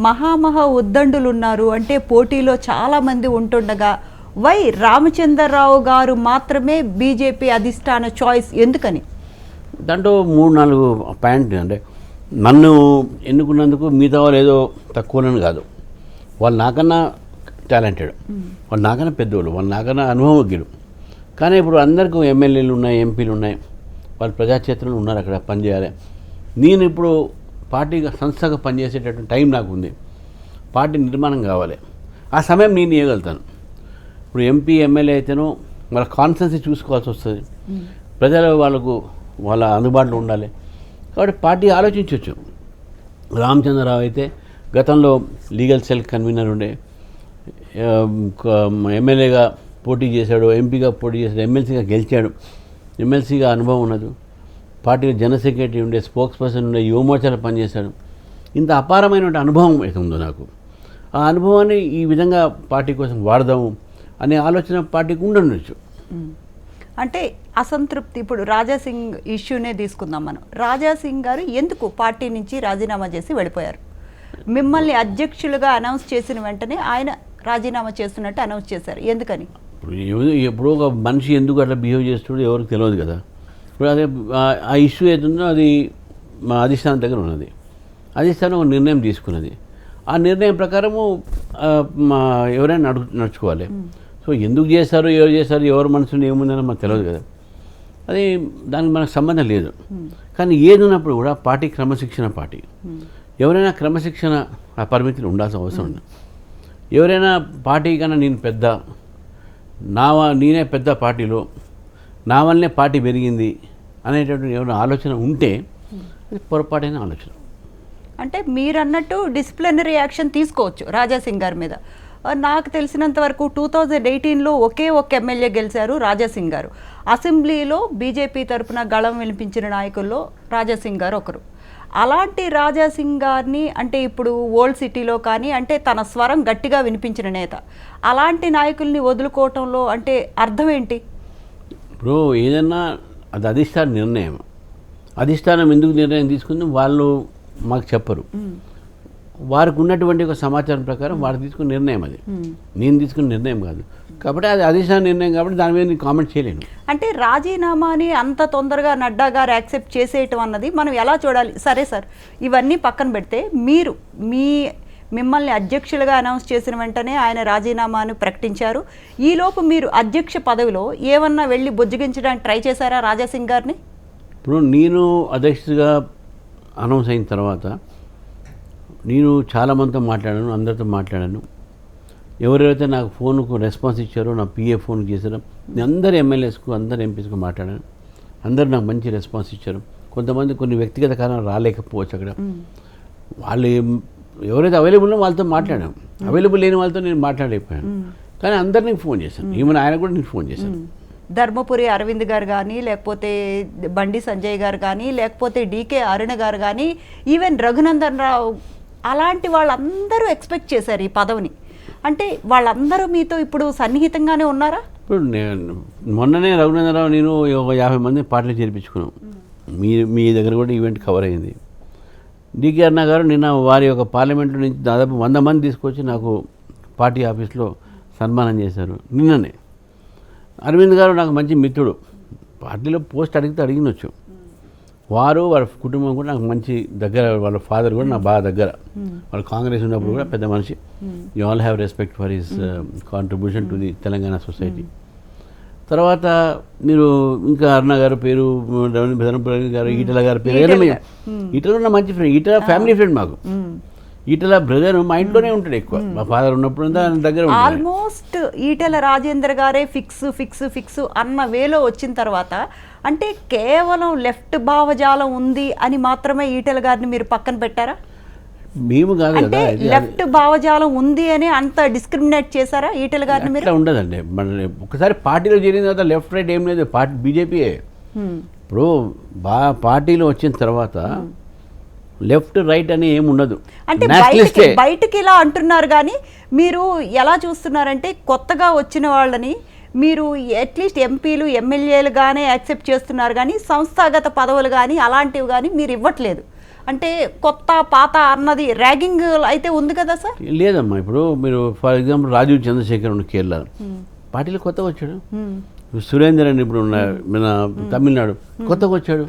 మహామహా ఉద్దండులు ఉన్నారు అంటే పోటీలో చాలామంది ఉంటుండగా వై రామచంద్రరావు గారు మాత్రమే బీజేపీ అధిష్టాన చాయిస్ ఎందుకని? దాంట్లో 3-4 పాయింట్ అంటే నన్ను ఎన్నుకున్నందుకు మిగతా వాళ్ళు ఏదో తక్కువనని కాదు. వాళ్ళు నాకన్నా టాలెంటెడ్, వాళ్ళు నాకన్నా పెద్దోళ్ళు, వాళ్ళు నాకన్నా అనుభవజ్ఞులు. కానీ ఇప్పుడు అందరికీ ఎమ్మెల్యేలు ఉన్నాయి, ఎంపీలు ఉన్నాయి, వాళ్ళు ప్రజాక్షేత్రంలో ఉన్నారు, అక్కడ పనిచేయాలి. నేను ఇప్పుడు పార్టీగా సంస్థగా పనిచేసేటటువంటి టైం నాకు ఉంది. పార్టీ నిర్మాణం కావాలి, ఆ సమయం నేను ఇవ్వగలుగుతాను. ఇప్పుడు ఎంపీ ఎమ్మెల్యే అయితేనో వాళ్ళ కాన్స్టెన్సీ చూసుకోవాల్సి వస్తుంది, ప్రజలు వాళ్ళ అందుబాటులో ఉండాలి. కాబట్టి పార్టీ ఆలోచించవచ్చు. రామచంద్రరావు అయితే గతంలో లీగల్ సెల్ కన్వీనర్ ఉండే, ఎమ్మెల్యేగా పోటీ చేశాడు, ఎంపీగా పోటీ చేశాడు, ఎమ్మెల్సీగా గెలిచాడు, ఎమ్మెల్సీగా అనుభవం ఉన్నది. పార్టీలో జనరల్ సెక్రటరీ ఉండే, స్పోక్స్ పర్సన్ ఉండే, యువమోర్చాలో పనిచేశాడు. ఇంత అపారమైనటువంటి అనుభవం అయితే ఉందో నాకు, ఆ అనుభవాన్ని ఈ విధంగా పార్టీ కోసం వాడదాము అనే ఆలోచన పార్టీకి ఉండొచ్చు. అంటే అసంతృప్తి, ఇప్పుడు రాజాసింగ్ ఇష్యూనే తీసుకుందాం మనం. రాజాసింగ్ గారు ఎందుకు పార్టీ నుంచి రాజీనామా చేసి వెళ్ళిపోయారు? మిమ్మల్ని అధ్యక్షులుగా అనౌన్స్ చేసిన వెంటనే ఆయన రాజీనామా చేస్తున్నట్టు అనౌన్స్ చేశారు, ఎందుకని? ఎప్పుడో ఒక మనిషి ఎందుకు అట్లా బిహేవ్ చేస్తాడో ఎవరికి తెలియదు కదా. ఇప్పుడు అదే ఆ ఇష్యూ ఏతుందో అది మా అధిష్టానం దగ్గర ఉన్నది. అధిష్టానం ఒక నిర్ణయం తీసుకున్నది. ఆ నిర్ణయం ప్రకారము ఎవరైనా నడుచుకోవాలి. సో ఎందుకు చేశారు, ఎవరు చేశారు, ఎవరు మనసులో ఏముందని మనకు తెలియదు కదా. అది దానికి మనకు సంబంధం లేదు. కానీ ఏది ఉన్నప్పుడు కూడా పార్టీ క్రమశిక్షణ పార్టీ. ఎవరైనా క్రమశిక్షణ ఆ పరిమితిలో ఉండాల్సిన అవసరం ఉంది. ఎవరైనా పార్టీ కన్నా నేను పెద్ద, నేనే పెద్ద పార్టీలో, నా వల్లనే పార్టీ పెరిగింది అనేటటువంటి ఏమైనా ఆలోచన ఉంటే అది పొరపాటైన ఆలోచన. అంటే మీరు అన్నట్టు డిసిప్లినరీ యాక్షన్ తీసుకోవచ్చు రాజాసింగ్ గారి మీద. నాకు తెలిసినంత వరకు 2018లో ఒకే ఒక్క ఎమ్మెల్యే గెలిచారు రాజాసింగ్ గారు. అసెంబ్లీలో బీజేపీ తరఫున గళం వినిపించిన నాయకుల్లో రాజాసింగ్ గారు ఒకరు. అలాంటి రాజాసింగ్ గారిని అంటే ఇప్పుడు ఓల్డ్ సిటీలో కానీ అంటే తన స్వరం గట్టిగా వినిపించిన నేత, అలాంటి నాయకుల్ని వదులుకోవటంలో అంటే అర్థం ఏంటి? ఇప్పుడు ఏదన్నా అది అధిష్టాన నిర్ణయం. అధిష్టానం ఎందుకు నిర్ణయం తీసుకుంది వాళ్ళు మాకు చెప్పరు. వారికి ఉన్నటువంటి ఒక సమాచారం ప్రకారం వారు తీసుకున్న నిర్ణయం అది, నేను తీసుకున్న నిర్ణయం కాదు. కాబట్టి అది అధిష్టాన నిర్ణయం కాబట్టి దాని మీద నేను కామెంట్ చేయలేను. అంటే రాజీనామాని అంత తొందరగా నడ్డా గారు యాక్సెప్ట్ చేసేయటం అన్నది మనం ఎలా చూడాలి? సరే సార్, ఇవన్నీ పక్కన పెడితే మిమ్మల్ని అధ్యక్షులుగా అనౌన్స్ చేసిన వెంటనే ఆయన రాజీనామాను ప్రకటించారు. ఈలోపు మీరు అధ్యక్ష పదవిలో ఏమన్నా వెళ్ళి బుజ్జగించడానికి ట్రై చేశారా రాజాసింగ్ గారిని? ఇప్పుడు నేను అధ్యక్షుడిగా అనౌన్స్ అయిన తర్వాత నేను చాలామందితో మాట్లాడాను, అందరితో మాట్లాడాను. ఎవరెవరైతే నాకు ఫోన్కు రెస్పాన్స్ ఇచ్చారో, నా పిఏ ఫోన్కి చేశారో, నేను అందరు ఎమ్మెల్యేస్కు, అందరు ఎంపీస్కు మాట్లాడాను. అందరు నాకు మంచి రెస్పాన్స్ ఇచ్చారు. కొంతమంది కొన్ని వ్యక్తిగత కారణాలు రాలేకపోవచ్చు అక్కడ. వాళ్ళు ఎవరైతే అవైలబుల్ ఉన్నారో వాళ్ళతో మాట్లాడాను. అవైలబుల్ లేని వాళ్ళతో నేను మాట్లాడలేకపోయాను. కానీ అందరినీ ఫోన్ చేశాను, ఈవెన్ ఆయన కూడా నేను ఫోన్ చేశాను. ధర్మపురి అరవింద్ గారు కానీ, లేకపోతే బండి సంజయ్ గారు కానీ, లేకపోతే డీకే అరుణ గారు కానీ, ఈవెన్ రఘునందన్ రావు, అలాంటి వాళ్ళందరూ ఎక్స్పెక్ట్ చేశారు ఈ పదవిని. అంటే వాళ్ళందరూ మీతో ఇప్పుడు సన్నిహితంగానే ఉన్నారా? ఇప్పుడు మొన్ననే రఘునందరావు నేను ఒక 50 మంది పార్టీలో చేర్పించుకున్నాం. మీ దగ్గర కూడా ఈవెంట్ కవర్ అయింది. డీకే అరుణ గారు నిన్న వారి యొక్క పార్లమెంట్లో నుంచి దాదాపు 100 మంది తీసుకొచ్చి నాకు పార్టీ ఆఫీస్లో సన్మానం చేశారు నిన్ననే. అరవింద్ గారు నాకు మంచి మిత్రుడు, పార్టీలో పోస్ట్ అడిగినొచ్చు. వారు వాళ్ళ కుటుంబం కూడా నాకు మంచి దగ్గర, వాళ్ళ ఫాదర్ కూడా నాకు బాగా దగ్గర. వాళ్ళు కాంగ్రెస్ ఉన్నప్పుడు కూడా పెద్ద మనిషి. You all have respect for his contribution to the Telangana society. తర్వాత మీరు ఇంకా అరుణ గారి పేరు, ధర్మపురి గారు, ఈటల గారి పేరు, ఈటల ఉన్న మంచి ఫ్రెండ్, ఈటల ఫ్యామిలీ ఫ్రెండ్ మాకు. ఈటల బ్రదర్ మా ఇంట్లోనే ఉంటాడు ఎక్కువ, మా ఫాదర్ ఉన్నప్పుడు దగ్గర. ఆల్మోస్ట్ ఈటల రాజేందర్ గారే ఫిక్స్ అన్న వేలో వచ్చిన తర్వాత అంటే కేవలం లెఫ్ట్ భావజాలం ఉంది అని మాత్రమే ఈటల గారిని మీరు పక్కన పెట్టారా? మేము కాదు కదా, లెఫ్ట్ భావజాలం ఉంది అని అంత డిస్క్రిమినేట్ చేశారా ఈటల గారిని మీరు? అట్లా ఉండదండి. ఒకసారి పార్టీలో చేరిన తర్వాత లెఫ్ట్ రైట్ ఏం లేదు, పార్టీ బీజేపీయే. ఇప్పుడు పార్టీలో వచ్చిన తర్వాత లెఫ్ట్ రైట్ అని ఏమి ఉండదు. అంటే బయటకి ఇలా అంటున్నారు, కానీ మీరు ఎలా చూస్తున్నారంటే కొత్తగా వచ్చిన వాళ్ళని మీరు అట్లీస్ట్ ఎంపీలు ఎమ్మెల్యేలు గానే యాక్సెప్ట్ చేస్తున్నారు, కానీ సంస్థాగత పదవులు కానీ అలాంటివి కానీ మీరు ఇవ్వట్లేదు. అంటే కొత్త పాత అన్నది ర్యాగింగ్ అయితే ఉంది కదా సార్? లేదమ్మా, ఇప్పుడు మీరు ఫర్ ఎగ్జాంపుల్ రాజీవ్ చంద్రశేఖర్ ఉన్న కేరళ పార్టీలో కొత్తగా వచ్చాడు. సురేందర్ అని ఇప్పుడు ఉన్న మన తమిళనాడు కొత్తగా వచ్చాడు.